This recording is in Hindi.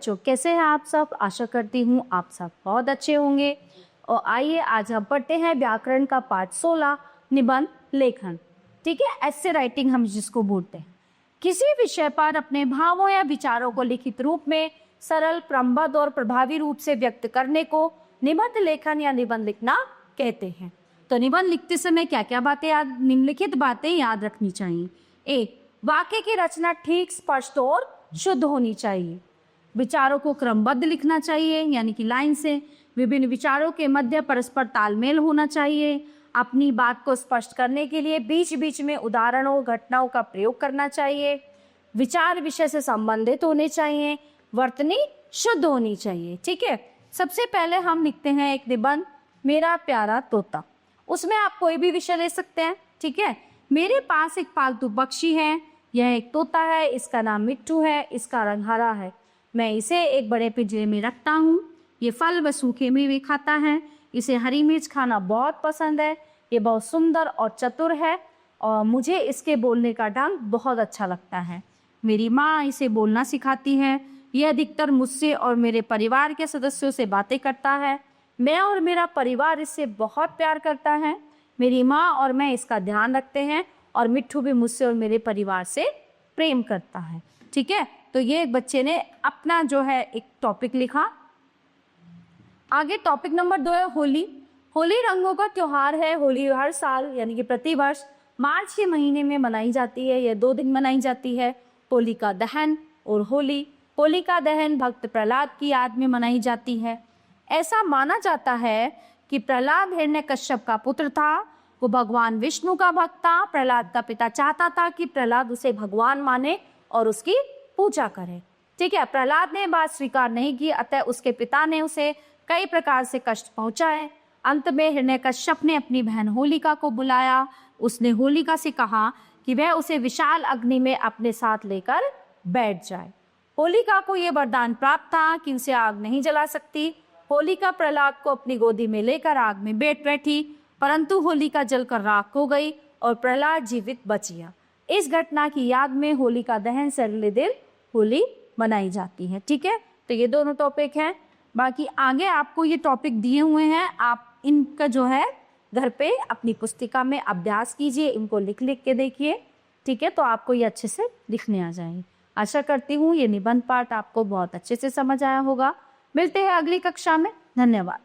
बच्चों, कैसे हैं आप सब? आशा करती हूँ आप सब बहुत अच्छे होंगे। और आइए आज हम पढ़ते हैं व्याकरण का पाठ 16, निबंध लेखन। ठीक है, ऐसे राइटिंग हम जिसको बोलते हैं। किसी विषय पर अपने भावों या विचारों को लिखित रूप में सरल, क्रमबद्ध और प्रभावी रूप से व्यक्त करने को निबंध लेखन या निबंध लिखना कहते हैं। तो निबंध लिखते समय क्या क्या बातें निम्नलिखित बातें याद रखनी चाहिए। एक, वाक्य की रचना ठीक, स्पष्ट और शुद्ध होनी चाहिए। विचारों को क्रमबद्ध लिखना चाहिए, यानी कि लाइन से। विभिन्न विचारों के मध्य परस्पर तालमेल होना चाहिए। अपनी बात को स्पष्ट करने के लिए बीच बीच में उदाहरणों, घटनाओं का प्रयोग करना चाहिए। विचार विषय से संबंधित होने चाहिए। वर्तनी शुद्ध होनी चाहिए। ठीक है, सबसे पहले हम लिखते हैं एक निबंध, मेरा प्यारा तोता। उसमें आप कोई भी विषय ले सकते हैं। ठीक है, मेरे पास एक पालतू पक्षी है, यह एक तोता है, इसका नाम मिट्टू है, इसका रंग हरा है। मैं इसे एक बड़े पिंजरे में रखता हूँ। ये फल व सूखे मेवे खाता है। इसे हरी मिर्च खाना बहुत पसंद है। ये बहुत सुंदर और चतुर है और मुझे इसके बोलने का ढंग बहुत अच्छा लगता है। मेरी माँ इसे बोलना सिखाती है। यह अधिकतर मुझसे और मेरे परिवार के सदस्यों से बातें करता है। मैं और मेरा परिवार इससे बहुत प्यार करता है। मेरी माँ और मैं इसका ध्यान रखते हैं और मिट्टू भी मुझसे और मेरे परिवार से प्रेम करता है। ठीक है, तो ये एक बच्चे ने अपना जो है एक टॉपिक लिखा। आगे टॉपिक नंबर 2 है होली। होली रंगों का त्योहार है। होली हर साल यानी कि प्रतिवर्ष मार्च के महीने में मनाई जाती है। यह 2 दिन मनाई जाती है, होलिका दहन और होली। होलिका दहन भक्त प्रहलाद की याद में मनाई जाती है। ऐसा माना जाता है कि प्रहलाद हिरण्यकश्यप का पुत्र था। वो भगवान विष्णु का भक्त था। प्रहलाद का पिता चाहता था कि प्रहलाद उसे भगवान माने और उसकी पूजा करे। ठीक है, प्रहलाद ने बात स्वीकार नहीं की, अतः उसके पिता ने उसे कई प्रकार से कष्ट पहुंचाए। अंत में हिरण्यकश्यप ने अपनी बहन होलिका को बुलाया। उसने होलिका से कहा कि वह उसे विशाल अग्नि में अपने साथ लेकर बैठ जाए। होलिका को यह वरदान प्राप्त था कि उसे आग नहीं जला सकती। होलिका प्रहलाद को अपनी गोदी में लेकर आग में बैठी, परंतु होलिका जलकर राख हो गई और प्रहलाद जीवित बच गया। इस घटना की याद में होलिका दहन से अगले दिन होली मनाई जाती है। ठीक है, तो ये दोनों टॉपिक हैं। बाकी आगे आपको ये टॉपिक दिए हुए हैं, आप इनका जो है घर पे अपनी पुस्तिका में अभ्यास कीजिए, इनको लिख लिख के देखिए। ठीक है, तो आपको ये अच्छे से लिखने आ जाएंगे। आशा करती हूँ ये निबंध पाठ आपको बहुत अच्छे से समझ आया होगा। मिलते हैं अगली कक्षा में। धन्यवाद।